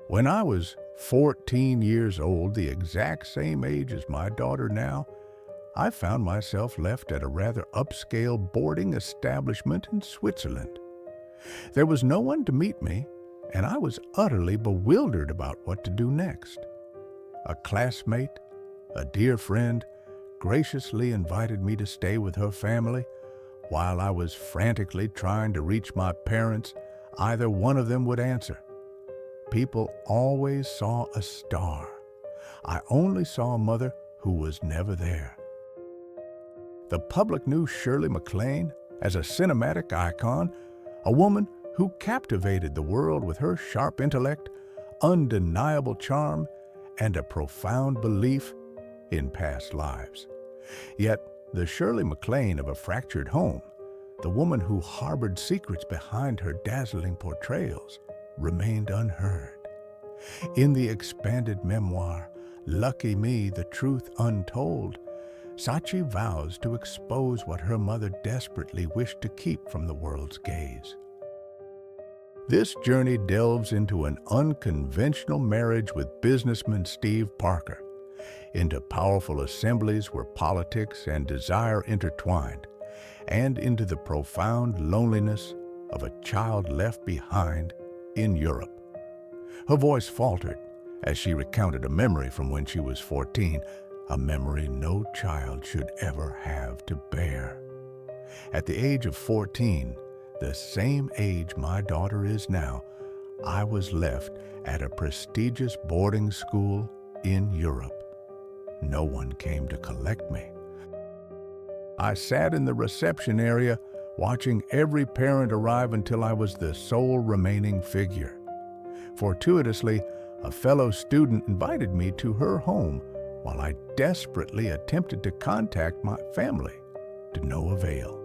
When I was 14 years old, the exact same age as my daughter now, I found myself left at a rather upscale boarding establishment in Switzerland. There was no one to meet me, and I was utterly bewildered about what to do next. A classmate, a dear friend, graciously invited me to stay with her family. While I was frantically trying to reach my parents, either one of them would answer. People always saw a star. I only saw a mother who was never there. The public knew Shirley MacLaine as a cinematic icon, a woman who captivated the world with her sharp intellect, undeniable charm, and a profound belief in past lives. Yet, the Shirley MacLaine of a fractured home, the woman who harbored secrets behind her dazzling portrayals, remained unheard. In the expanded memoir, Lucky Me, The Truth Untold, Sachi vows to expose what her mother desperately wished to keep from the world's gaze. This journey delves into an unconventional marriage with businessman Steve Parker, into powerful assemblies where politics and desire intertwined, and into the profound loneliness of a child left behind in Europe. Her voice faltered as she recounted a memory from when she was 14, a memory no child should ever have to bear. At the age of 14, the same age my daughter is now, I was left at a prestigious boarding school in Europe. No one came to collect me. I sat in the reception area, watching every parent arrive until I was the sole remaining figure. Fortuitously, a fellow student invited me to her home while I desperately attempted to contact my family, to no avail.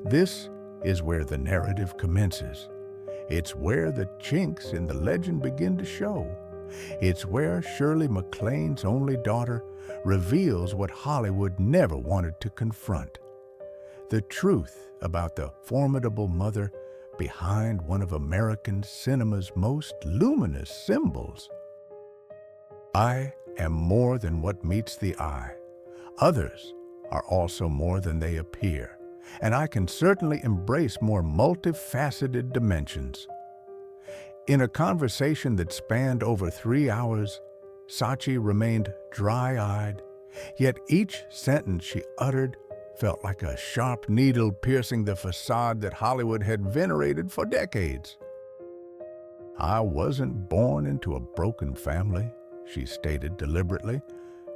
This is where the narrative commences. It's where the chinks in the legend begin to show. It's where Shirley MacLaine's only daughter reveals what Hollywood never wanted to confront: the truth about the formidable mother behind one of American cinema's most luminous symbols. I am more than what meets the eye. Others are also more than they appear, and I can certainly embrace more multifaceted dimensions. In a conversation that spanned over 3 hours, Sachi remained dry-eyed, yet each sentence she uttered felt like a sharp needle piercing the facade that Hollywood had venerated for decades. "I wasn't born into a broken family," she stated deliberately,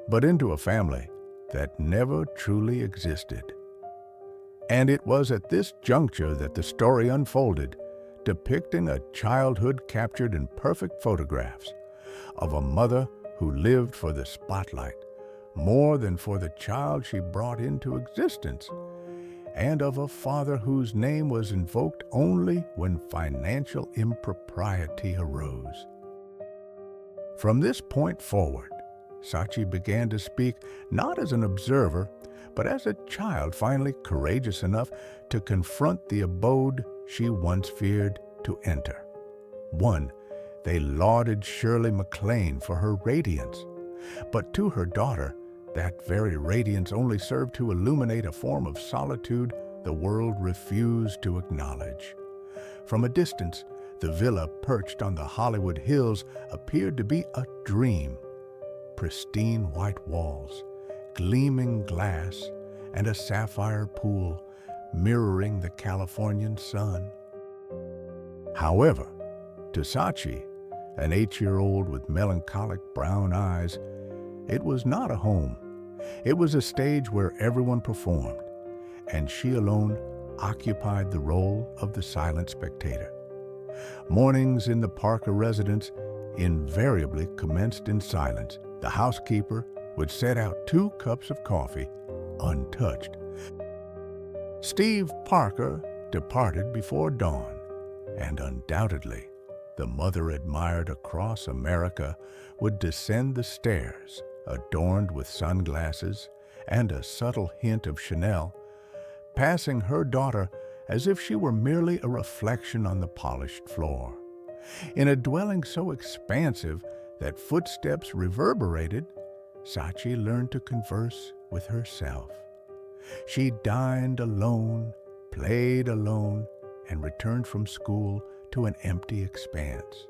"but into a family that never truly existed." And it was at this juncture that the story unfolded, depicting a childhood captured in perfect photographs of a mother who lived for the spotlight more than for the child she brought into existence, and of a father whose name was invoked only when financial impropriety arose. From this point forward, Sachi began to speak not as an observer, but as a child finally courageous enough to confront the abode she once feared to enter. One, they lauded Shirley MacLaine for her radiance, but to her daughter, that very radiance only served to illuminate a form of solitude the world refused to acknowledge. From a distance, the villa perched on the Hollywood hills appeared to be a dream. Pristine white walls, gleaming glass, and a sapphire pool mirroring the Californian sun. However, to Sachi, an 8-year-old with melancholic brown eyes, it was not a home. It was a stage where everyone performed, and she alone occupied the role of the silent spectator. Mornings in the Parker residence invariably commenced in silence. The housekeeper would set out 2 cups of coffee, untouched. Steve Parker departed before dawn, and undoubtedly, the mother admired across America would descend the stairs, adorned with sunglasses and a subtle hint of Chanel, passing her daughter as if she were merely a reflection on the polished floor. In a dwelling so expansive that footsteps reverberated, Sachi learned to converse with herself. She dined alone, played alone, and returned from school to an empty expanse.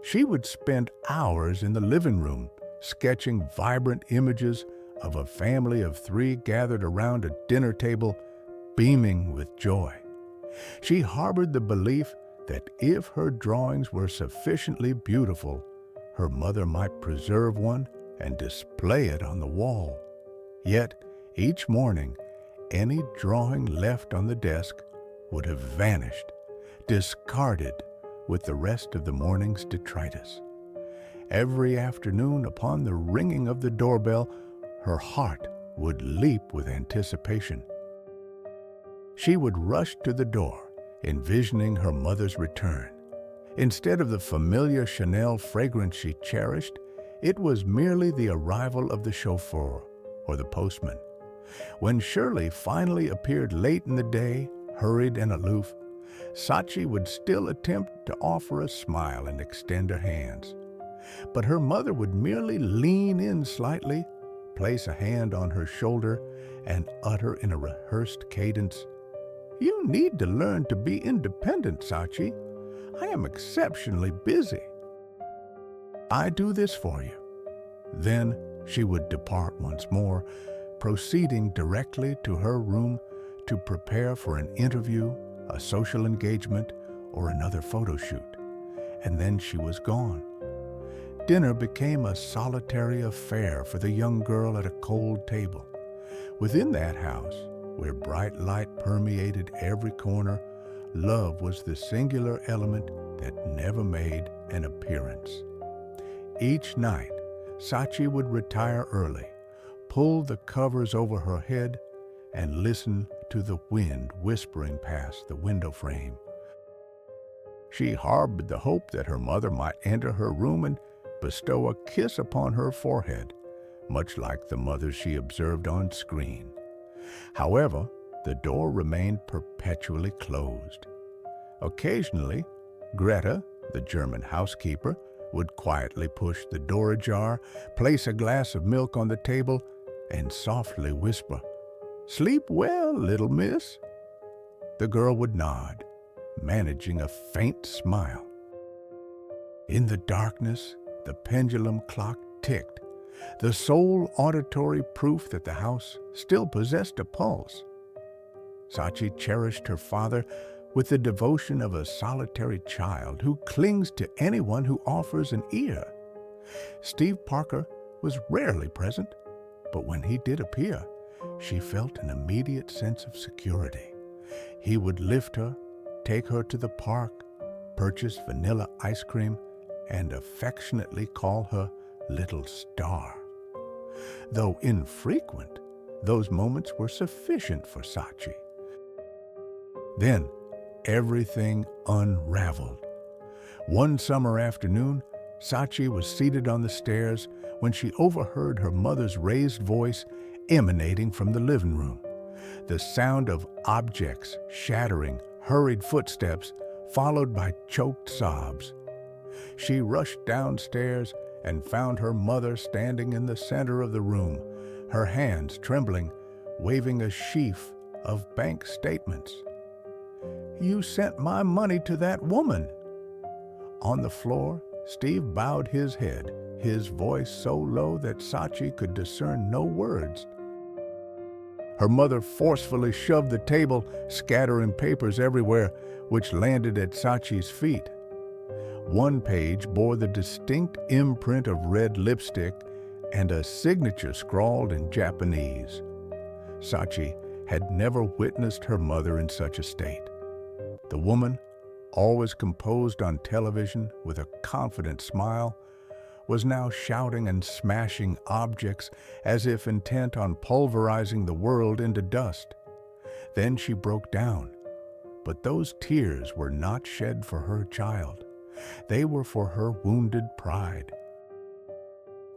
She would spend hours in the living room, sketching vibrant images of a family of 3 gathered around a dinner table, beaming with joy. She harbored the belief that if her drawings were sufficiently beautiful, her mother might preserve one and display it on the wall. Yet, each morning, any drawing left on the desk would have vanished, discarded with the rest of the morning's detritus. Every afternoon, upon the ringing of the doorbell, her heart would leap with anticipation. She would rush to the door, envisioning her mother's return. Instead of the familiar Chanel fragrance she cherished, it was merely the arrival of the chauffeur or the postman. When Shirley finally appeared late in the day, hurried and aloof, Sachi would still attempt to offer a smile and extend her hands. But her mother would merely lean in slightly, place a hand on her shoulder, and utter in a rehearsed cadence, "You need to learn to be independent, Sachi. I am exceptionally busy. I do this for you." Then she would depart once more, proceeding directly to her room to prepare for an interview, a social engagement, or another photo shoot. And then she was gone. Dinner became a solitary affair for the young girl at a cold table. Within that house, where bright light permeated every corner, love was the singular element that never made an appearance. Each night, Sachi would retire early, pull the covers over her head, and listen to the wind whispering past the window frame. She harbored the hope that her mother might enter her room and bestow a kiss upon her forehead, much like the mothers she observed on screen. However, the door remained perpetually closed. Occasionally, Greta, the German housekeeper, would quietly push the door ajar, place a glass of milk on the table, and softly whisper, "Sleep well, little miss." The girl would nod, managing a faint smile. In the darkness, the pendulum clock ticked, the sole auditory proof that the house still possessed a pulse. Sachi cherished her father with the devotion of a solitary child who clings to anyone who offers an ear. Steve Parker was rarely present, but when he did appear, she felt an immediate sense of security. He would lift her, take her to the park, purchase vanilla ice cream, and affectionately call her Little Star. Though infrequent, those moments were sufficient for Sachi. Then, everything unraveled. One summer afternoon, Sachi was seated on the stairs when she overheard her mother's raised voice emanating from the living room. The sound of objects shattering, hurried footsteps, followed by choked sobs. She rushed downstairs and found her mother standing in the center of the room, her hands trembling, waving a sheaf of bank statements. "You sent my money to that woman." On the floor, Steve bowed his head, his voice so low that Sachi could discern no words. Her mother forcefully shoved the table, scattering papers everywhere, which landed at Sachi's feet. One page bore the distinct imprint of red lipstick and a signature scrawled in Japanese. Sachi had never witnessed her mother in such a state. The woman, always composed on television with a confident smile, was now shouting and smashing objects as if intent on pulverizing the world into dust. Then she broke down. But those tears were not shed for her child. They were for her wounded pride.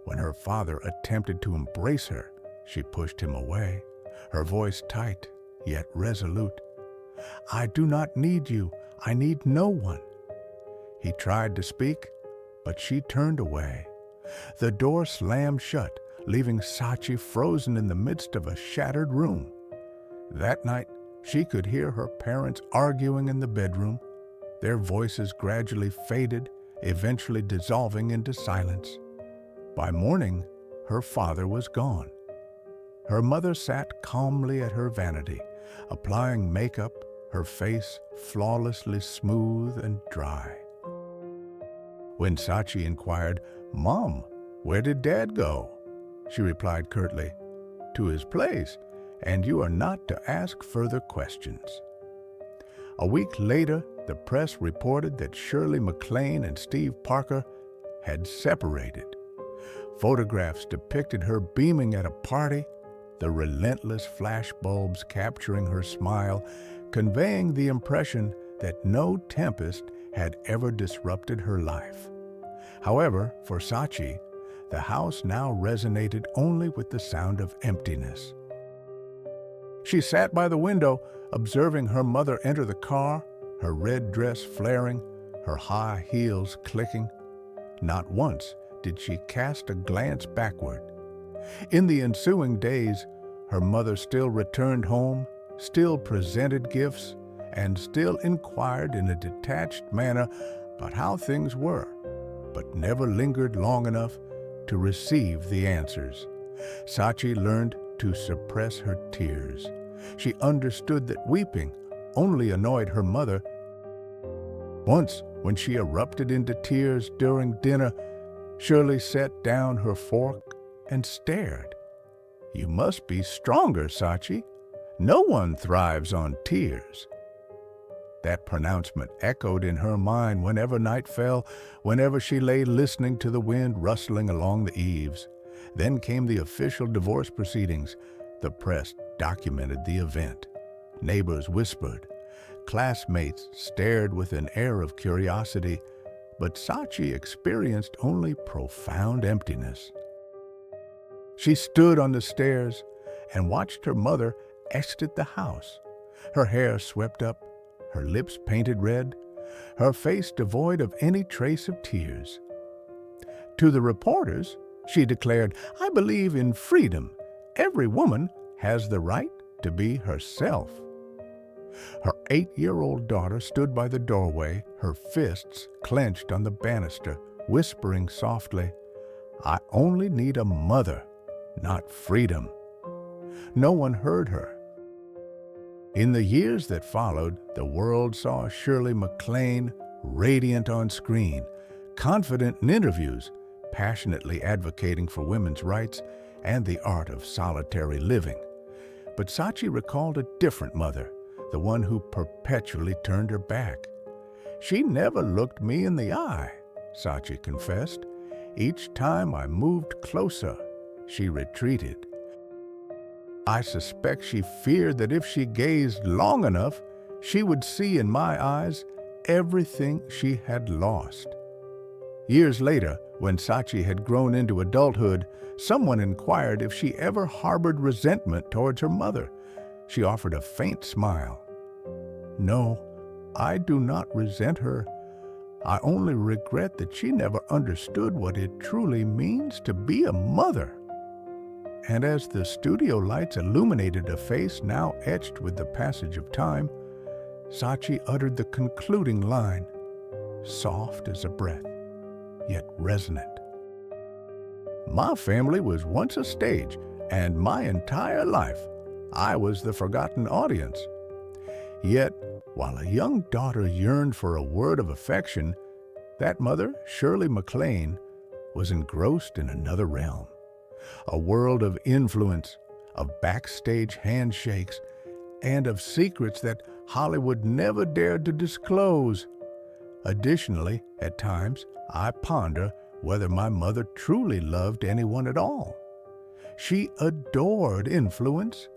When her father attempted to embrace her, she pushed him away, her voice tight yet resolute. "I do not need you. I need no one." He tried to speak, but she turned away. The door slammed shut, leaving Sachi frozen in the midst of a shattered room. That night, she could hear her parents arguing in the bedroom. Their voices gradually faded, eventually dissolving into silence. By morning, her father was gone. Her mother sat calmly at her vanity, applying makeup, her face flawlessly smooth and dry. When Sachi inquired, "Mom, where did Dad go?" she replied curtly, "To his place, and you are not to ask further questions." A week later, the press reported that Shirley MacLaine and Steve Parker had separated. Photographs depicted her beaming at a party, the relentless flashbulbs capturing her smile, conveying the impression that no tempest had ever disrupted her life. However, for Sachi, the house now resonated only with the sound of emptiness. She sat by the window, observing her mother enter the car, her red dress flaring, her high heels clicking. Not once did she cast a glance backward. In the ensuing days, her mother still returned home, still presented gifts, and still inquired in a detached manner about how things were, but never lingered long enough to receive the answers. Sachi learned to suppress her tears. She understood that weeping only annoyed her mother. Once, when she erupted into tears during dinner, Shirley set down her fork and stared. "You must be stronger, Sachi. No one thrives on tears." That pronouncement echoed in her mind whenever night fell, whenever she lay listening to the wind rustling along the eaves. Then came the official divorce proceedings. The press documented the event. Neighbors whispered. Classmates stared with an air of curiosity, but Sachi experienced only profound emptiness. She stood on the stairs and watched her mother exit the house, her hair swept up, her lips painted red, her face devoid of any trace of tears. To the reporters, she declared, "I believe in freedom. Every woman has the right to be herself." Her 8-year-old daughter stood by the doorway, her fists clenched on the banister, whispering softly, "I only need a mother, not freedom." No one heard her. In the years that followed, the world saw Shirley MacLaine radiant on screen, confident in interviews, passionately advocating for women's rights and the art of solitary living. But Sachi recalled a different mother, the one who perpetually turned her back. "She never looked me in the eye," Sachi confessed. "Each time I moved closer, she retreated. I suspect she feared that if she gazed long enough, she would see in my eyes everything she had lost." Years later, when Sachi had grown into adulthood, someone inquired if she ever harbored resentment towards her mother. She offered a faint smile. "No, I do not resent her. I only regret that she never understood what it truly means to be a mother." And as the studio lights illuminated a face now etched with the passage of time, Sachi uttered the concluding line, soft as a breath, yet resonant. "My family was once a stage, and my entire life, I was the forgotten audience. Yet, while a young daughter yearned for a word of affection, that mother, Shirley MacLaine, was engrossed in another realm. A world of influence, of backstage handshakes, and of secrets that Hollywood never dared to disclose. Additionally, at times, I ponder whether my mother truly loved anyone at all. She adored influence,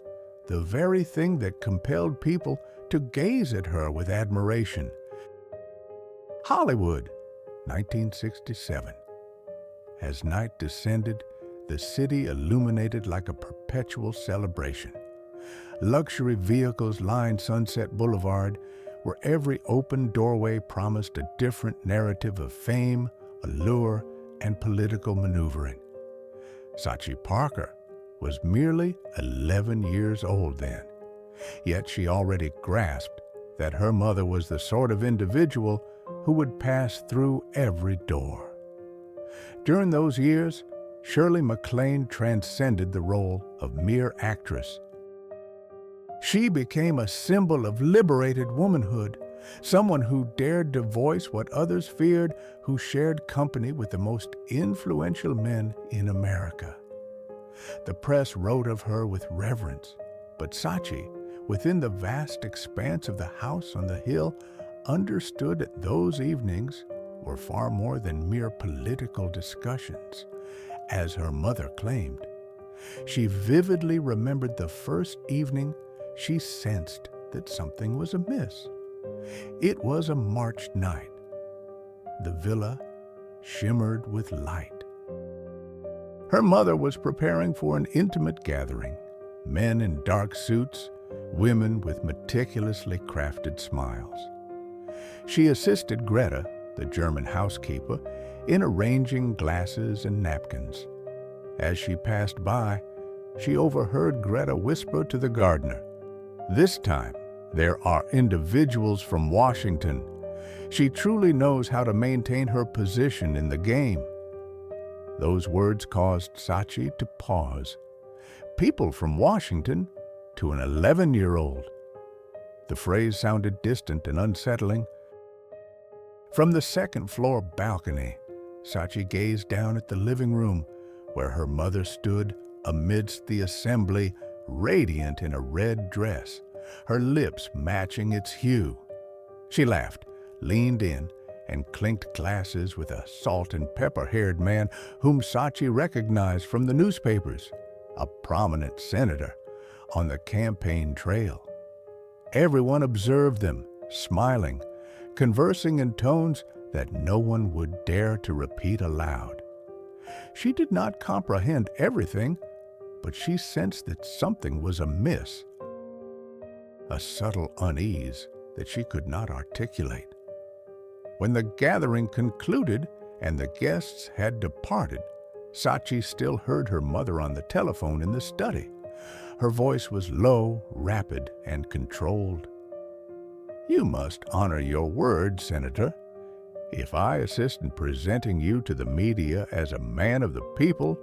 the very thing that compelled people to gaze at her with admiration." Hollywood, 1967. As night descended, the city illuminated like a perpetual celebration. Luxury vehicles lined Sunset Boulevard, where every open doorway promised a different narrative of fame, allure, and political maneuvering. Sachi Parker was merely 11 years old then, yet she already grasped that her mother was the sort of individual who would pass through every door. During those years, Shirley MacLaine transcended the role of mere actress. She became a symbol of liberated womanhood, someone who dared to voice what others feared, who shared company with the most influential men in America. The press wrote of her with reverence, but Sachi, within the vast expanse of the house on the hill, understood that those evenings were far more than mere political discussions. As her mother claimed, she vividly remembered the first evening she sensed that something was amiss. It was a March night. The villa shimmered with light. Her mother was preparing for an intimate gathering, men in dark suits, women with meticulously crafted smiles. She assisted Greta, the German housekeeper, in arranging glasses and napkins. As she passed by, she overheard Greta whisper to the gardener, "This time, there are individuals from Washington. She truly knows how to maintain her position in the game." Those words caused Sachi to pause. People from Washington to an 11-year-old. The phrase sounded distant and unsettling. From the second-floor balcony, Sachi gazed down at the living room, where her mother stood amidst the assembly, radiant in a red dress, her lips matching its hue. She laughed, leaned in, and clinked glasses with a salt-and-pepper-haired man whom Sachi recognized from the newspapers, a prominent senator on the campaign trail. Everyone observed them, smiling, conversing in tones that no one would dare to repeat aloud. She did not comprehend everything, but she sensed that something was amiss, a subtle unease that she could not articulate. When the gathering concluded and the guests had departed, Sachi still heard her mother on the telephone in the study. Her voice was low, rapid, and controlled. "You must honor your word, Senator. If I assist in presenting you to the media as a man of the people,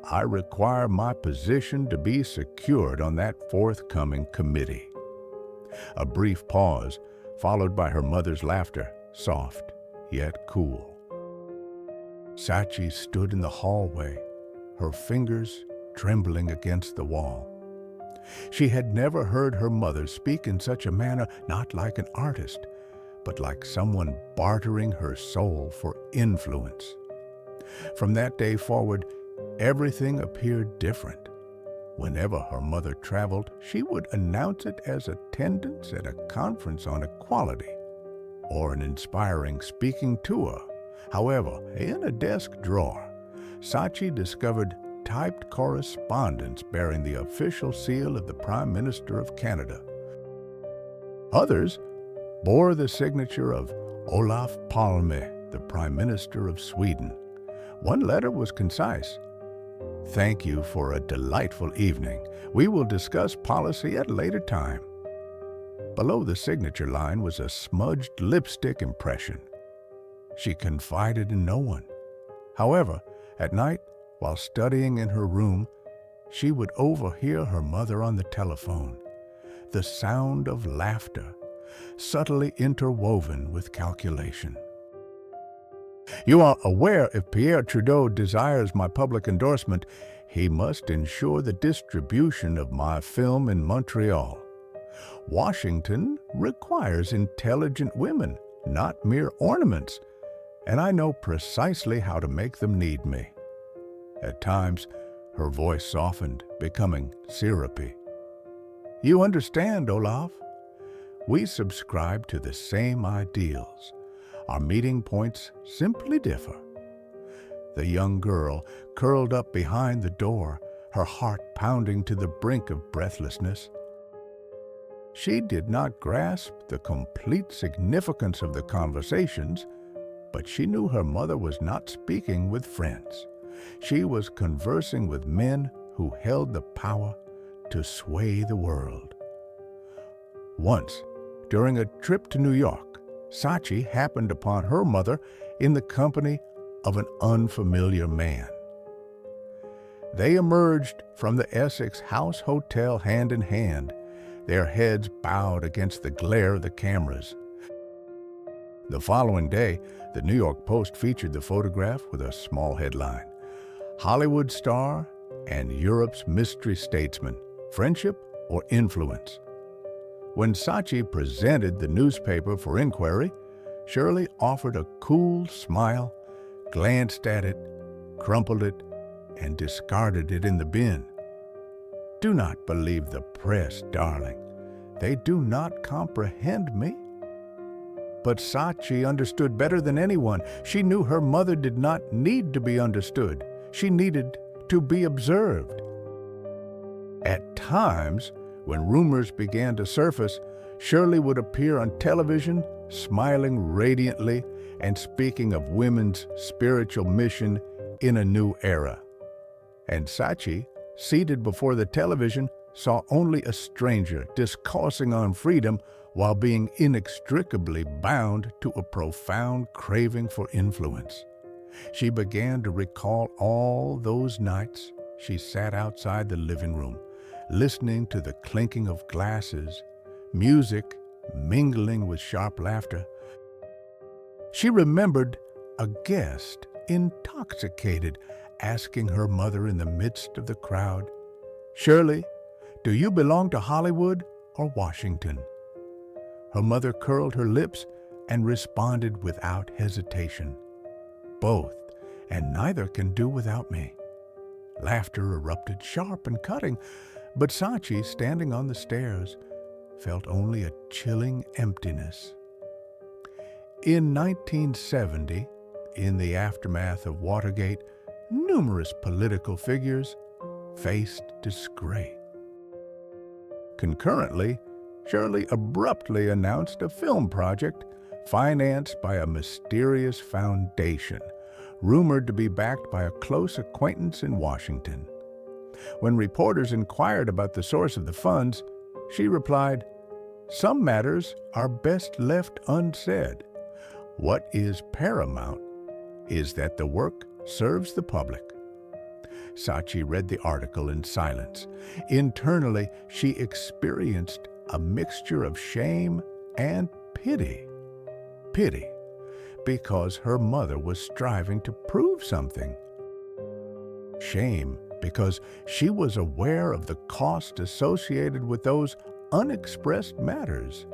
I require my position to be secured on that forthcoming committee." A brief pause, followed by her mother's laughter, soft yet cool. Sachi stood in the hallway, her fingers trembling against the wall. She had never heard her mother speak in such a manner, not like an artist, but like someone bartering her soul for influence. From that day forward, everything appeared different. Whenever her mother traveled, she would announce it as attendance at a conference on equality or an inspiring speaking tour. However, in a desk drawer, Sachi discovered typed correspondence bearing the official seal of the Prime Minister of Canada. Others bore the signature of Olof Palme, the Prime Minister of Sweden. One letter was concise. "Thank you for a delightful evening. We will discuss policy at a later time." Below the signature line was a smudged lipstick impression. She confided in no one. However, at night, while studying in her room, she would overhear her mother on the telephone. The sound of laughter, subtly interwoven with calculation. "You are aware if Pierre Trudeau desires my public endorsement, he must ensure the distribution of my film in Montreal. Washington requires intelligent women, not mere ornaments, and I know precisely how to make them need me." At times, her voice softened, becoming syrupy. "You understand, Olaf? We subscribe to the same ideals. Our meeting points simply differ." The young girl curled up behind the door, her heart pounding to the brink of breathlessness. She did not grasp the complete significance of the conversations, but she knew her mother was not speaking with friends. She was conversing with men who held the power to sway the world. Once, during a trip to New York, Sachi happened upon her mother in the company of an unfamiliar man. They emerged from the Essex House Hotel hand in hand, their heads bowed against the glare of the cameras. The following day, the New York Post featured the photograph with a small headline, "Hollywood Star and Europe's Mystery Statesman, Friendship or Influence?" When Sachi presented the newspaper for inquiry, Shirley offered a cool smile, glanced at it, crumpled it, and discarded it in the bin. "Do not believe the press, darling. They do not comprehend me." But Sachi understood better than anyone. She knew her mother did not need to be understood. She needed to be observed. At times, when rumors began to surface, Shirley would appear on television, smiling radiantly and speaking of women's spiritual mission in a new era. And Sachi, seated before the television, saw only a stranger discoursing on freedom while being inextricably bound to a profound craving for influence. She began to recall all those nights she sat outside the living room, listening to the clinking of glasses, music mingling with sharp laughter. She remembered a guest, intoxicated, asking her mother in the midst of the crowd, "Shirley, do you belong to Hollywood or Washington?" Her mother curled her lips and responded without hesitation, "Both, and neither can do without me." Laughter erupted sharp and cutting, but Sachi, standing on the stairs, felt only a chilling emptiness. In 1970, in the aftermath of Watergate, numerous political figures faced disgrace. Concurrently, Shirley abruptly announced a film project financed by a mysterious foundation, rumored to be backed by a close acquaintance in Washington. When reporters inquired about the source of the funds, she replied, "Some matters are best left unsaid. What is paramount is that the work serves the public." Sachi read the article in silence. Internally, she experienced a mixture of shame and pity. Pity, because her mother was striving to prove something. Shame, because she was aware of the cost associated with those unexpressed matters.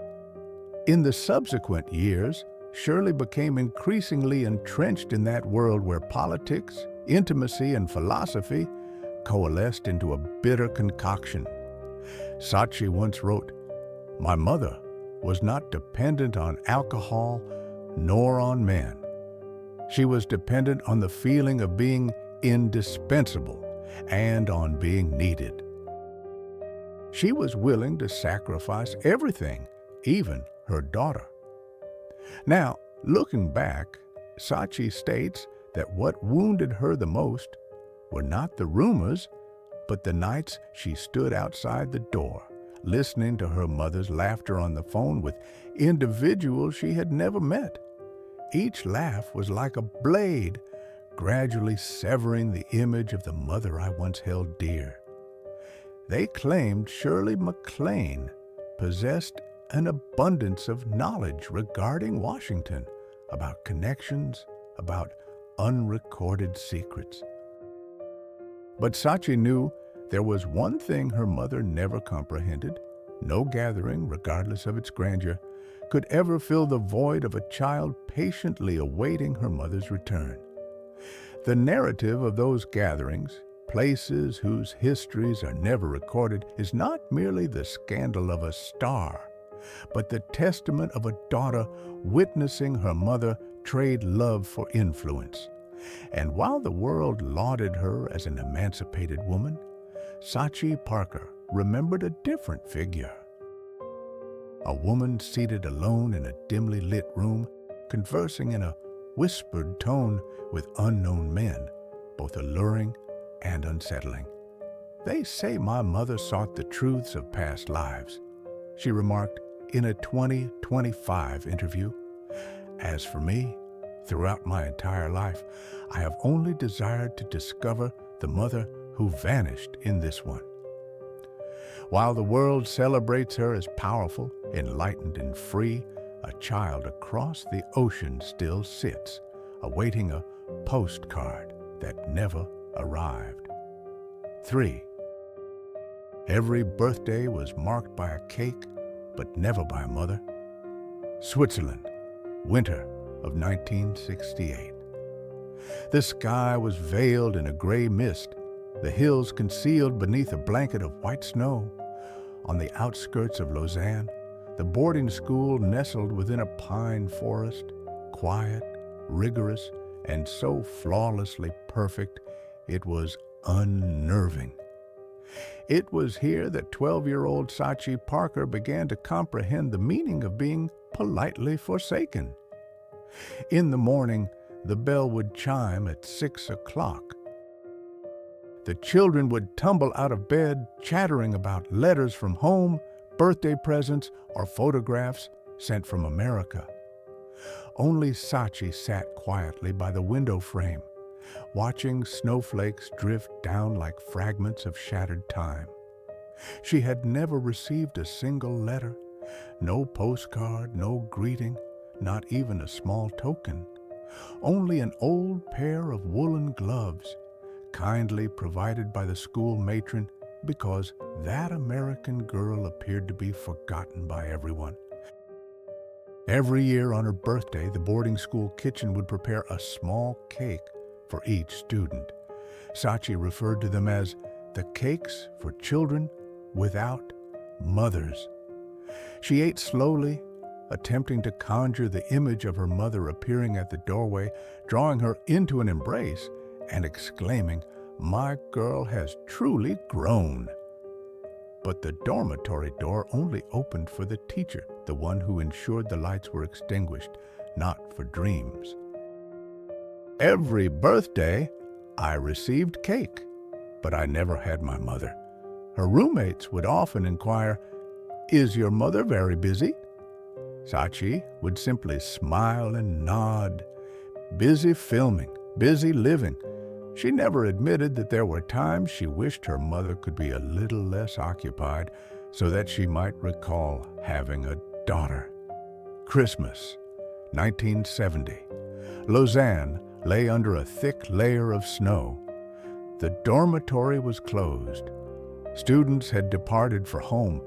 In the subsequent years, Shirley became increasingly entrenched in that world where politics, intimacy, and philosophy coalesced into a bitter concoction. Sachi once wrote, "My mother was not dependent on alcohol nor on men. She was dependent on the feeling of being indispensable and on being needed. She was willing to sacrifice everything, even her daughter." Now, looking back, Sachi states that what wounded her the most were not the rumors, but the nights she stood outside the door, listening to her mother's laughter on the phone with individuals she had never met. Each laugh was like a blade, gradually severing the image of the mother I once held dear. They claimed Shirley MacLaine possessed an abundance of knowledge regarding Washington, about connections, about unrecorded secrets. But Sachi knew there was one thing her mother never comprehended. No gathering, regardless of its grandeur, could ever fill the void of a child patiently awaiting her mother's return. The narrative of those gatherings, places whose histories are never recorded, is not merely the scandal of a star, but the testament of a daughter witnessing her mother trade love for influence. And while the world lauded her as an emancipated woman, Sachi Parker remembered a different figure. A woman seated alone in a dimly lit room, conversing in a whispered tone with unknown men, both alluring and unsettling. "They say my mother sought the truths of past lives," she remarked in a 2025 interview. "As for me, throughout my entire life, I have only desired to discover the mother who vanished in this one." While the world celebrates her as powerful, enlightened, and free, a child across the ocean still sits, awaiting a postcard that never arrived. 3. Every birthday was marked by a cake, but never by a mother. Switzerland, winter of 1968. The sky was veiled in a gray mist, the hills concealed beneath a blanket of white snow. On the outskirts of Lausanne, the boarding school nestled within a pine forest, quiet, rigorous, and so flawlessly perfect it was unnerving. It was here that 12-year-old Sachi Parker began to comprehend the meaning of being politely forsaken. In the morning, the bell would chime at 6 o'clock. The children would tumble out of bed, chattering about letters from home, birthday presents, or photographs sent from America. Only Sachi sat quietly by the window frame, watching snowflakes drift down like fragments of shattered time. She had never received a single letter, no postcard, no greeting, not even a small token. Only an old pair of woolen gloves, kindly provided by the school matron because that American girl appeared to be forgotten by everyone. Every year on her birthday, the boarding school kitchen would prepare a small cake for each student. Sachi referred to them as the cakes for children without mothers. She ate slowly, attempting to conjure the image of her mother appearing at the doorway, drawing her into an embrace, and exclaiming, "My girl has truly grown." But the dormitory door only opened for the teacher, the one who ensured the lights were extinguished, not for dreams. Every birthday, I received cake, but I never had my mother. Her roommates would often inquire, "Is your mother very busy?" Sachi would simply smile and nod. Busy filming, busy living. She never admitted that there were times she wished her mother could be a little less occupied so that she might recall having a daughter. Christmas, 1970. Lausanne lay under a thick layer of snow. The dormitory was closed. Students had departed for home.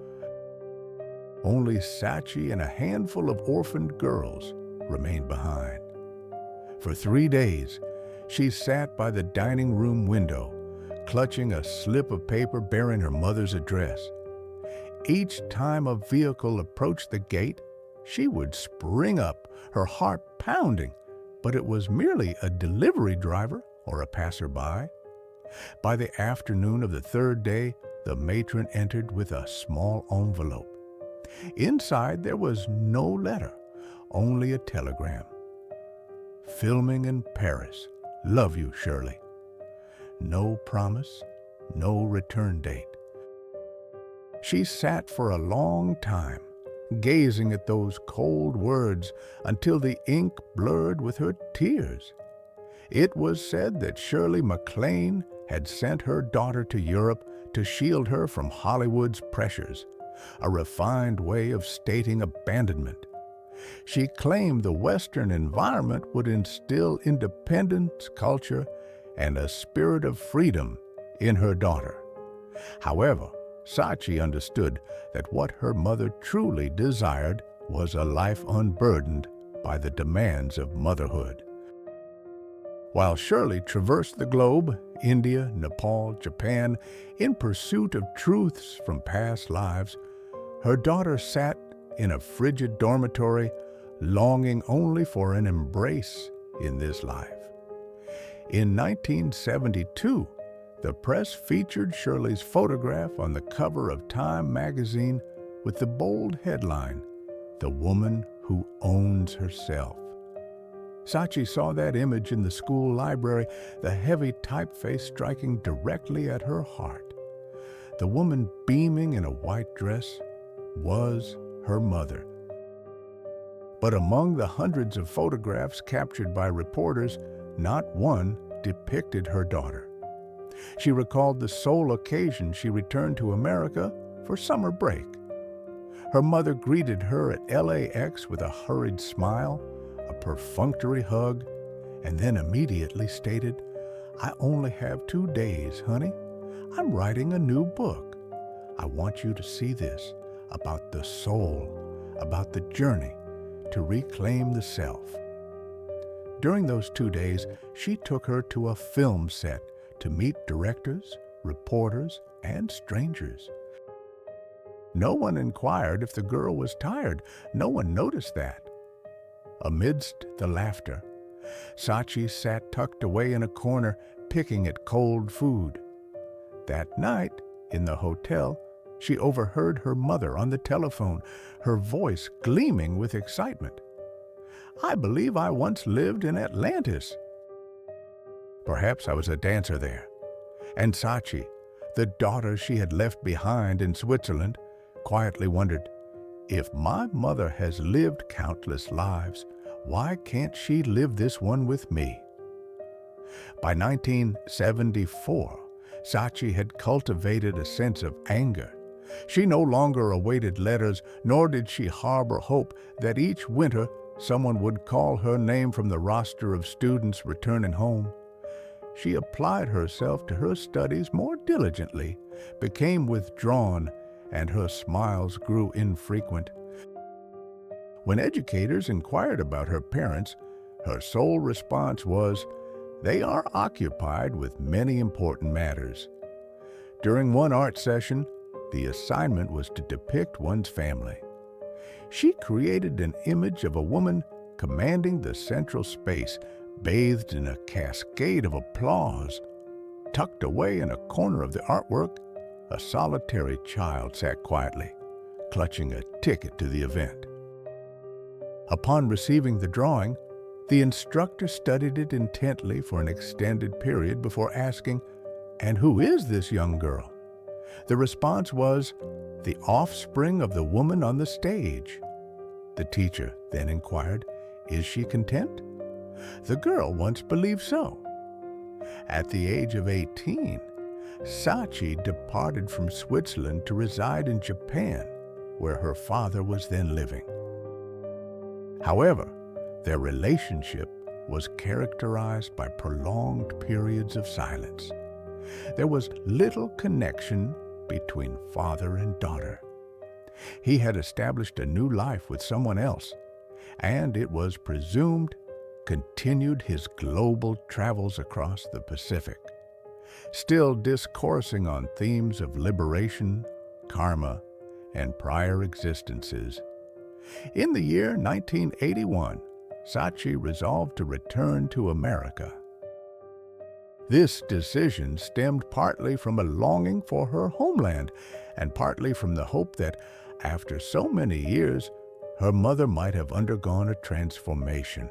Only Sachi and a handful of orphaned girls remained behind. For 3 days, she sat by the dining room window, clutching a slip of paper bearing her mother's address. Each time a vehicle approached the gate, she would spring up, her heart pounding, but it was merely a delivery driver or a passerby. By the afternoon of the 3rd day, the matron entered with a small envelope. Inside there was no letter, only a telegram. "Filming in Paris. Love you, Shirley." No promise, no return date. She sat for a long time, gazing at those cold words until the ink blurred with her tears. It was said that Shirley MacLaine had sent her daughter to Europe to shield her from Hollywood's pressures, a refined way of stating abandonment. She claimed the Western environment would instill independence, culture, and a spirit of freedom in her daughter. However, Sachi understood that what her mother truly desired was a life unburdened by the demands of motherhood. While Shirley traversed the globe, India, Nepal, Japan, in pursuit of truths from past lives, her daughter sat in a frigid dormitory, longing only for an embrace in this life. In 1972, the press featured Shirley's photograph on the cover of Time magazine with the bold headline, the woman who owns herself. Sachi saw that image in the school library, the heavy typeface striking directly at her heart. The woman beaming in a white dress was her mother. But among the hundreds of photographs captured by reporters, not one depicted her daughter. She recalled the sole occasion she returned to America for summer break. Her mother greeted her at LAX with a hurried smile, a perfunctory hug, and then immediately stated, "I only have 2 days, honey. I'm writing a new book. I want you to see this, about the soul, about the journey to reclaim the self." During those 2 days, she took her to a film set to meet directors, reporters, and strangers. No one inquired if the girl was tired. No one noticed that. Amidst the laughter, Sachi sat tucked away in a corner, picking at cold food. That night, in the hotel, she overheard her mother on the telephone, her voice gleaming with excitement. "I believe I once lived in Atlantis. Perhaps I was a dancer there." And Sachi, the daughter she had left behind in Switzerland, quietly wondered, if my mother has lived countless lives, why can't she live this one with me? By 1974, Sachi had cultivated a sense of anger. She no longer awaited letters, nor did she harbor hope that each winter someone would call her name from the roster of students returning home. She applied herself to her studies more diligently, became withdrawn, and her smiles grew infrequent. When educators inquired about her parents, her sole response was, "They are occupied with many important matters." During one art session, the assignment was to depict one's family. She created an image of a woman commanding the central space, bathed in a cascade of applause. Tucked away in a corner of the artwork, a solitary child sat quietly, clutching a ticket to the event. Upon receiving the drawing, the instructor studied it intently for an extended period before asking, "And who is this young girl?" The response was, "The offspring of the woman on the stage." The teacher then inquired, "Is she content?" The girl once believed so. At the age of 18, Sachi departed from Switzerland to reside in Japan, where her father was then living. However, their relationship was characterized by prolonged periods of silence. There was little connection between father and daughter. He had established a new life with someone else, and it was presumed continued his global travels across the Pacific, still discoursing on themes of liberation, karma, and prior existences. In the year 1981, Sachi resolved to return to America. This decision stemmed partly from a longing for her homeland and partly from the hope that, after so many years, her mother might have undergone a transformation.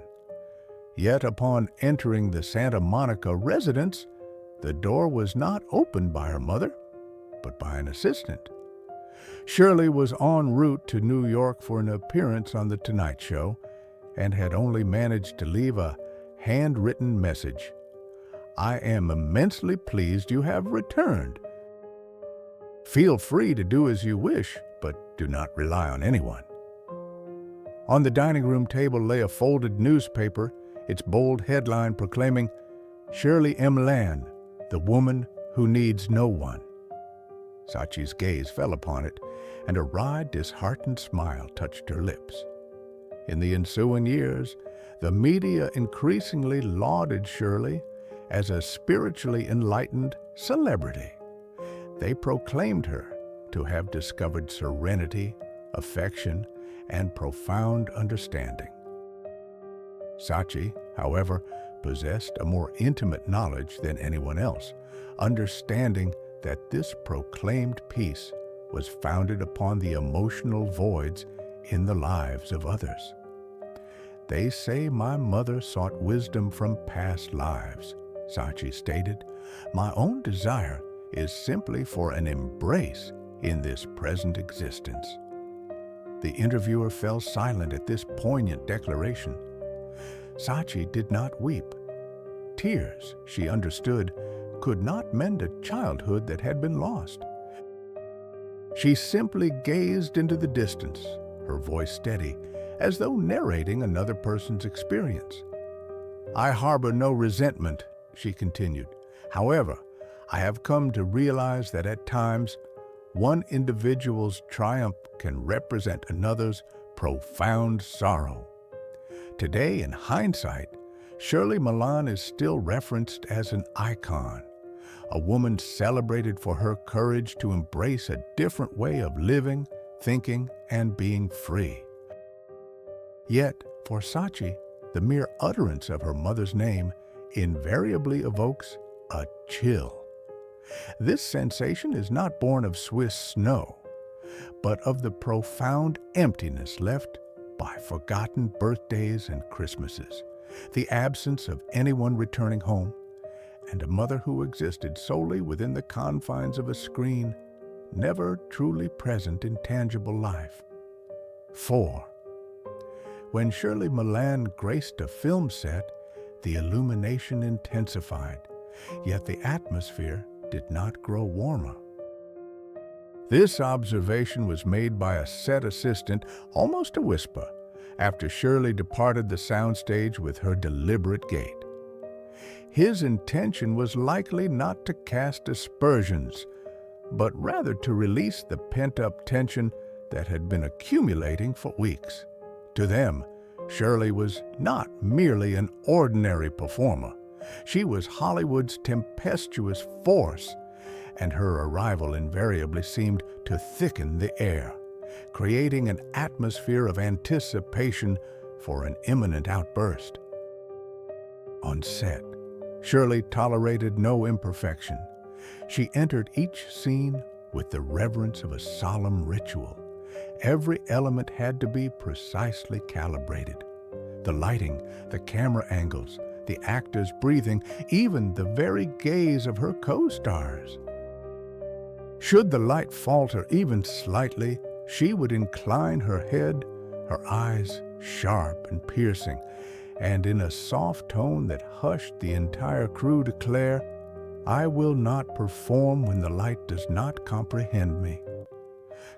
Yet upon entering the Santa Monica residence, the door was not opened by her mother, but by an assistant. Shirley was en route to New York for an appearance on The Tonight Show and had only managed to leave a handwritten message. "I am immensely pleased you have returned. Feel free to do as you wish, but do not rely on anyone." On the dining room table lay a folded newspaper, its bold headline proclaiming, "Shirley MacLaine, the woman who needs no one." Sachi's gaze fell upon it, and a wry, disheartened smile touched her lips. In the ensuing years, the media increasingly lauded Shirley as a spiritually enlightened celebrity. They proclaimed her to have discovered serenity, affection, and profound understanding. Sachi, however, possessed a more intimate knowledge than anyone else, understanding that this proclaimed peace was founded upon the emotional voids in the lives of others. "They say my mother sought wisdom from past lives," Saatchi stated. "My own desire is simply for an embrace in this present existence." The interviewer fell silent at this poignant declaration. Saatchi did not weep. Tears, she understood, could not mend a childhood that had been lost. She simply gazed into the distance, her voice steady, as though narrating another person's experience. "I harbor no resentment," she continued. "However, I have come to realize that at times, one individual's triumph can represent another's profound sorrow." Today, in hindsight, Shirley MacLaine is still referenced as an icon, a woman celebrated for her courage to embrace a different way of living, thinking, and being free. Yet, for Saatchi, the mere utterance of her mother's name invariably evokes a chill. This sensation is not born of Swiss snow, but of the profound emptiness left by forgotten birthdays and Christmases, the absence of anyone returning home, and a mother who existed solely within the confines of a screen, never truly present in tangible life. 4. When Shirley MacLaine graced a film set, the illumination intensified, yet the atmosphere did not grow warmer. This observation was made by a set assistant, almost a whisper, after Shirley departed the soundstage with her deliberate gait. His intention was likely not to cast aspersions, but rather to release the pent-up tension that had been accumulating for weeks. To them, Shirley was not merely an ordinary performer. She was Hollywood's tempestuous force, and her arrival invariably seemed to thicken the air, creating an atmosphere of anticipation for an imminent outburst. On set, Shirley tolerated no imperfection. She entered each scene with the reverence of a solemn ritual. Every element had to be precisely calibrated. The lighting, the camera angles, the actors' breathing, even the very gaze of her co-stars. Should the light falter even slightly, she would incline her head, her eyes sharp and piercing, and in a soft tone that hushed the entire crew declare, "I will not perform when the light does not comprehend me."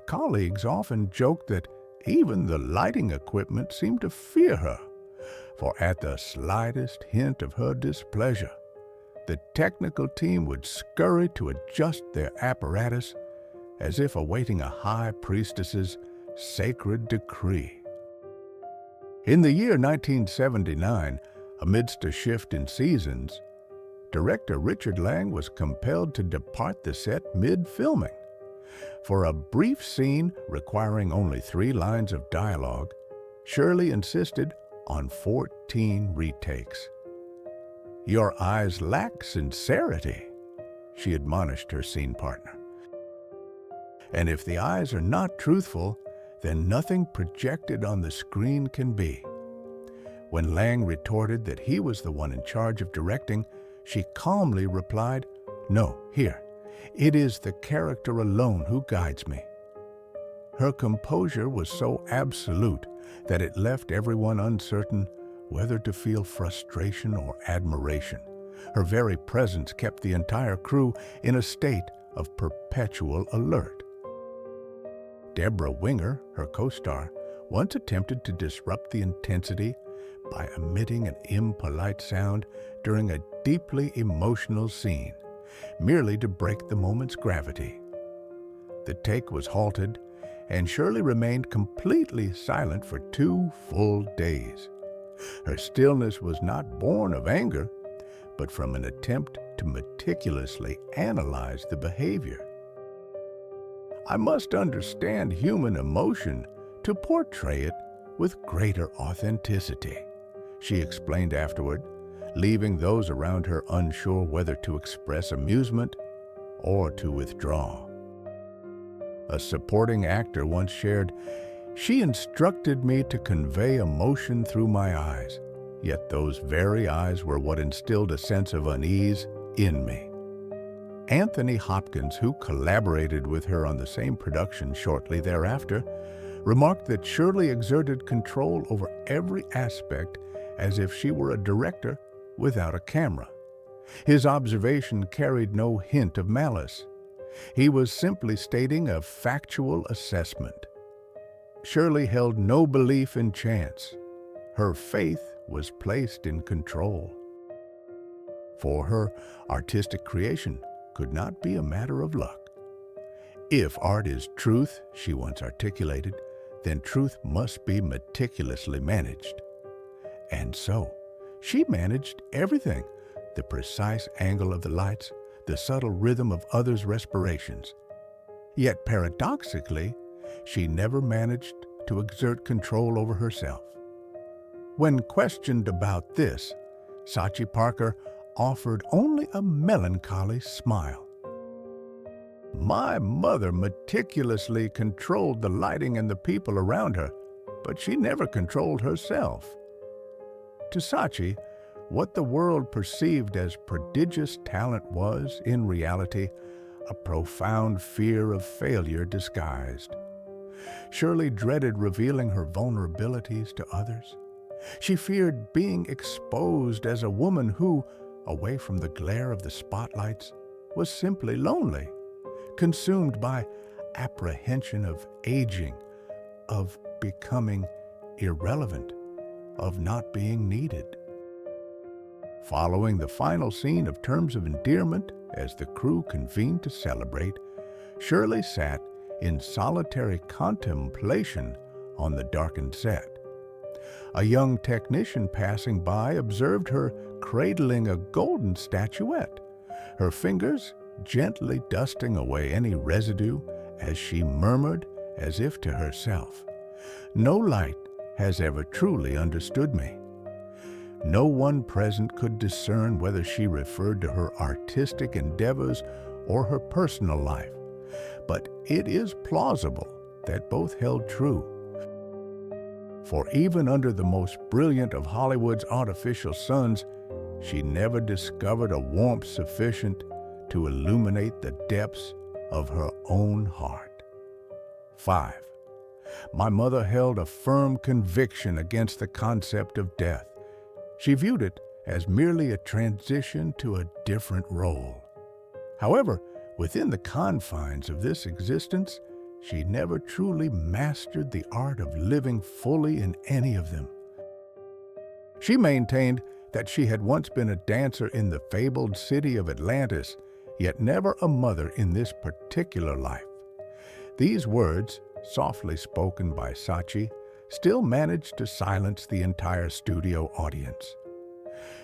Colleagues often joked that even the lighting equipment seemed to fear her, for at the slightest hint of her displeasure, the technical team would scurry to adjust their apparatus as if awaiting a high priestess's sacred decree. In the year 1979, amidst a shift in seasons, director Richard Lang was compelled to depart the set mid-filming. For a brief scene requiring only 3 lines of dialogue, Shirley insisted on 14 retakes. "Your eyes lack sincerity," she admonished her scene partner. "And if the eyes are not truthful, then nothing projected on the screen can be." When Lang retorted that he was the one in charge of directing, she calmly replied, "No, here, it is the character alone who guides me." Her composure was so absolute that it left everyone uncertain whether to feel frustration or admiration. Her very presence kept the entire crew in a state of perpetual alert. Deborah Winger, her co-star, once attempted to disrupt the intensity by emitting an impolite sound during a deeply emotional scene, merely to break the moment's gravity. The take was halted, and Shirley remained completely silent for 2 full days. Her stillness was not born of anger, but from an attempt to meticulously analyze the behavior. "I must understand human emotion to portray it with greater authenticity," she explained afterward, leaving those around her unsure whether to express amusement or to withdraw. A supporting actor once shared, She instructed me to convey emotion through my eyes, yet those very eyes were what instilled a sense of unease in me. Anthony Hopkins, who collaborated with her on the same production shortly thereafter, remarked that Shirley exerted control over every aspect as if she were a director without a camera. His observation carried no hint of malice. He was simply stating a factual assessment. Shirley held no belief in chance. Her faith was placed in control. For her, artistic creation could not be a matter of luck. If art is truth, she once articulated, then truth must be meticulously managed. And so, she managed everything: the precise angle of the lights, the subtle rhythm of others' respirations. Yet paradoxically, she never managed to exert control over herself. When questioned about this, Sachi Parker offered only a melancholy smile. "My mother meticulously controlled the lighting and the people around her, but she never controlled herself." To Sachi, what the world perceived as prodigious talent was, in reality, a profound fear of failure disguised. Shirley dreaded revealing her vulnerabilities to others. She feared being exposed as a woman who, away from the glare of the spotlights, was simply lonely, consumed by apprehension of aging, of becoming irrelevant, of not being needed. Following the final scene of Terms of Endearment, as the crew convened to celebrate, Shirley sat in solitary contemplation on the darkened set. A young technician passing by observed her cradling a golden statuette, her fingers gently dusting away any residue as she murmured, as if to herself, "No light has ever truly understood me." No one present could discern whether she referred to her artistic endeavors or her personal life, but it is plausible that both held true. For even under the most brilliant of Hollywood's artificial suns, she never discovered a warmth sufficient to illuminate the depths of her own heart. 5. My mother held a firm conviction against the concept of death. She viewed it as merely a transition to a different role. However, within the confines of this existence, she never truly mastered the art of living fully in any of them. She maintained that she had once been a dancer in the fabled city of Atlantis, yet never a mother in this particular life. These words, softly spoken by Sachi, still managed to silence the entire studio audience.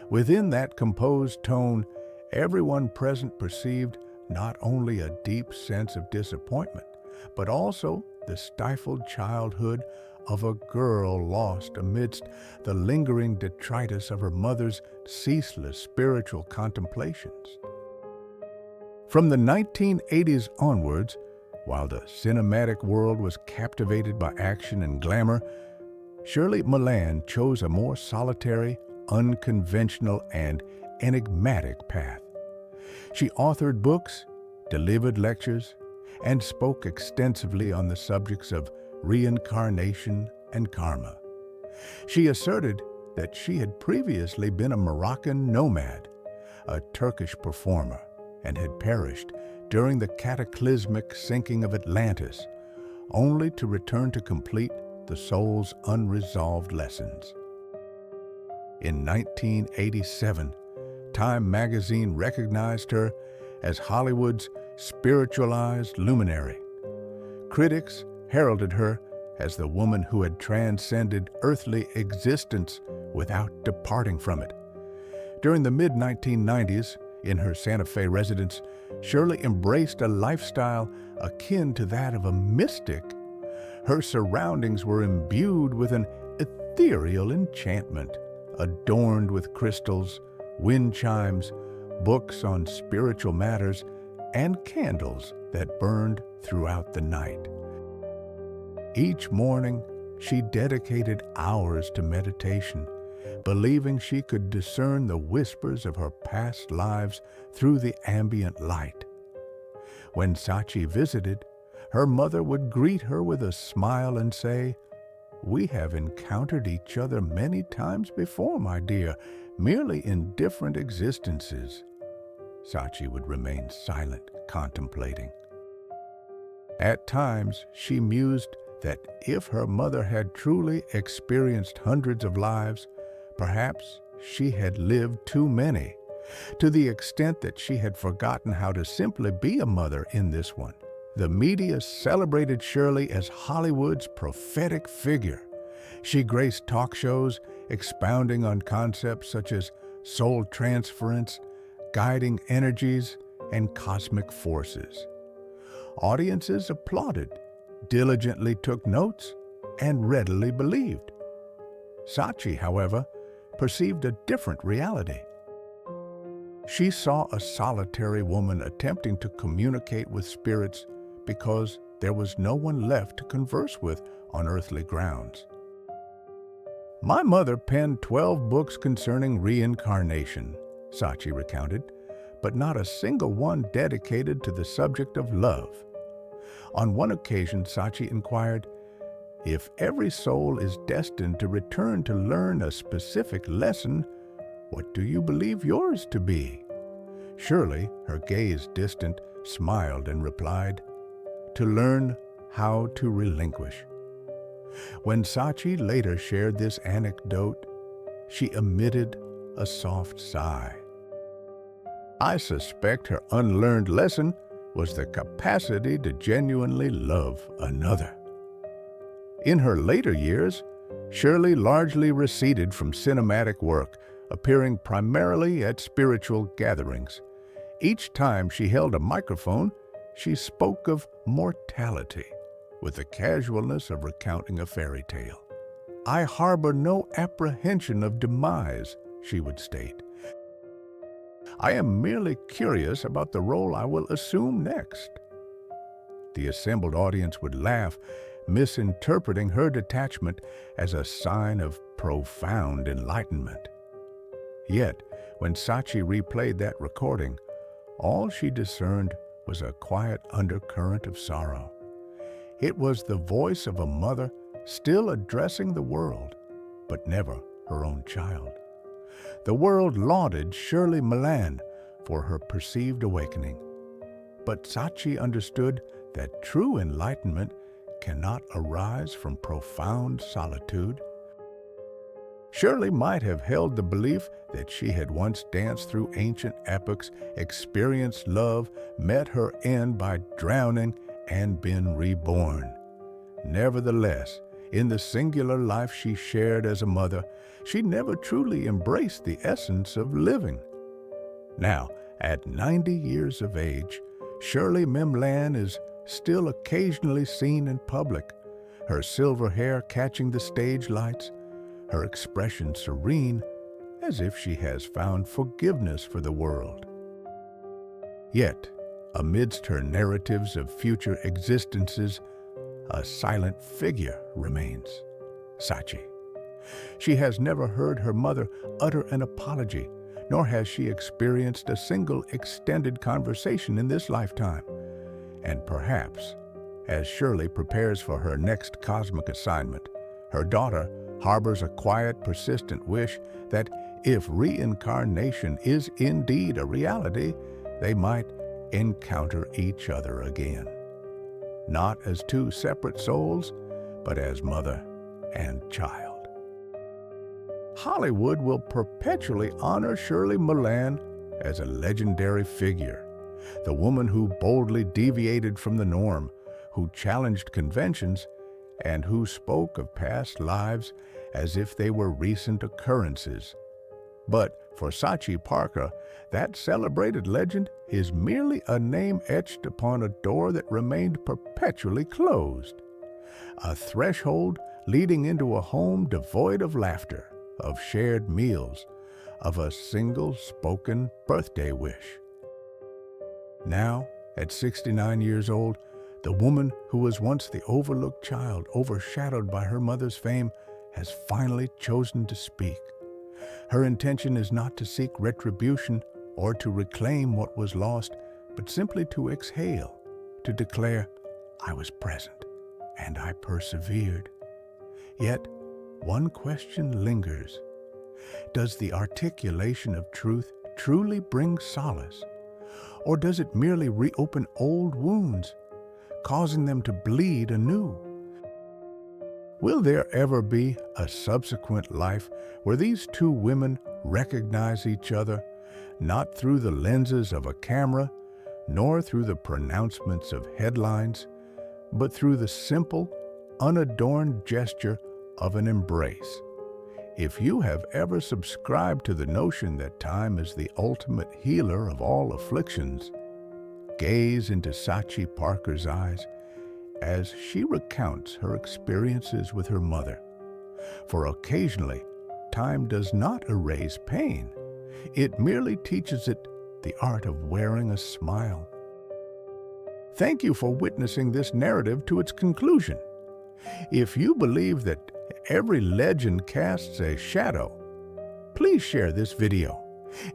Within that composed tone, everyone present perceived not only a deep sense of disappointment, but also the stifled childhood of a girl lost amidst the lingering detritus of her mother's ceaseless spiritual contemplations. From the 1980s onwards, while the cinematic world was captivated by action and glamour, Shirley MacLaine chose a more solitary, unconventional, and enigmatic path. She authored books, delivered lectures, and spoke extensively on the subjects of reincarnation and karma. She asserted that she had previously been a Moroccan nomad, a Turkish performer, and had perished during the cataclysmic sinking of Atlantis, only to return to complete the soul's unresolved lessons. In 1987, Time magazine recognized her as Hollywood's spiritualized luminary. Critics heralded her as the woman who had transcended earthly existence without departing from it. During the mid-1990s, in her Santa Fe residence, Shirley embraced a lifestyle akin to that of a mystic. Her surroundings were imbued with an ethereal enchantment, adorned with crystals, wind chimes, books on spiritual matters, and candles that burned throughout the night. Each morning, she dedicated hours to meditation, believing she could discern the whispers of her past lives through the ambient light. When Sachi visited, her mother would greet her with a smile and say, "We have encountered each other many times before, my dear, merely in different existences." Sachi would remain silent, contemplating. At times, she mused that if her mother had truly experienced hundreds of lives, perhaps she had lived too many, to the extent that she had forgotten how to simply be a mother in this one. The media celebrated Shirley as Hollywood's prophetic figure. She graced talk shows, expounding on concepts such as soul transference, guiding energies, and cosmic forces. Audiences applauded, diligently took notes, and readily believed. Sachi, however, perceived a different reality. She saw a solitary woman attempting to communicate with spirits because there was no one left to converse with on earthly grounds. "My mother penned 12 books concerning reincarnation," Sachi recounted, "but not a single one dedicated to the subject of love." On one occasion, Sachi inquired, "If every soul is destined to return to learn a specific lesson, what do you believe yours to be?" Shirley, her gaze distant, smiled and replied, "To learn how to relinquish." When Sachi later shared this anecdote, she emitted a soft sigh. "I suspect her unlearned lesson was the capacity to genuinely love another." In her later years, Shirley largely receded from cinematic work, appearing primarily at spiritual gatherings. Each time she held a microphone, she spoke of mortality with the casualness of recounting a fairy tale. "I harbor no apprehension of demise," she would state. "I am merely curious about the role I will assume next." The assembled audience would laugh, misinterpreting her detachment as a sign of profound enlightenment. Yet, when Sachi replayed that recording, all she discerned was a quiet undercurrent of sorrow. It was the voice of a mother still addressing the world, but never her own child. The world lauded Shirley MacLaine for her perceived awakening, but Sachi understood that true enlightenment cannot arise from profound solitude. Shirley might have held the belief that she had once danced through ancient epics, experienced love, met her end by drowning, and been reborn. Nevertheless, in the singular life she shared as a mother, she never truly embraced the essence of living. Now, at 90 years of age, Shirley MacLaine is still occasionally seen in public, her silver hair catching the stage lights, her expression serene, as if she has found forgiveness for the world. Yet, amidst her narratives of future existences, a silent figure remains: Sachi. She has never heard her mother utter an apology, nor has she experienced a single extended conversation in this lifetime. And perhaps, as Shirley prepares for her next cosmic assignment, her daughter harbors a quiet, persistent wish that if reincarnation is indeed a reality, they might encounter each other again. Not as two separate souls, but as mother and child. Hollywood will perpetually honor Shirley MacLaine as a legendary figure, the woman who boldly deviated from the norm, who challenged conventions, and who spoke of past lives as if they were recent occurrences. But for Sachi Parker, that celebrated legend is merely a name etched upon a door that remained perpetually closed. A threshold leading into a home devoid of laughter, of shared meals, of a single spoken birthday wish. Now, at 69 years old, The woman who was once the overlooked child, overshadowed by her mother's fame, has finally chosen to speak. Her intention is not to seek retribution or to reclaim what was lost, but simply to exhale, to declare, "I was present, and I persevered." Yet, one question lingers. Does the articulation of truth truly bring solace? Or does it merely reopen old wounds, causing them to bleed anew? Will there ever be a subsequent life where these two women recognize each other, not through the lenses of a camera, nor through the pronouncements of headlines, but through the simple, unadorned gesture of an embrace? If you have ever subscribed to the notion that time is the ultimate healer of all afflictions, gaze into Sachi Parker's eyes as she recounts her experiences with her mother. For occasionally, time does not erase pain. It merely teaches it the art of wearing a smile. Thank you for witnessing this narrative to its conclusion. If you believe that every legend casts a shadow, please share this video,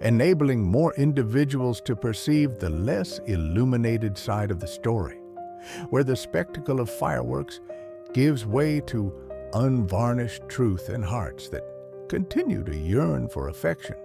enabling more individuals to perceive the less illuminated side of the story, where the spectacle of fireworks gives way to unvarnished truth and hearts that continue to yearn for affection.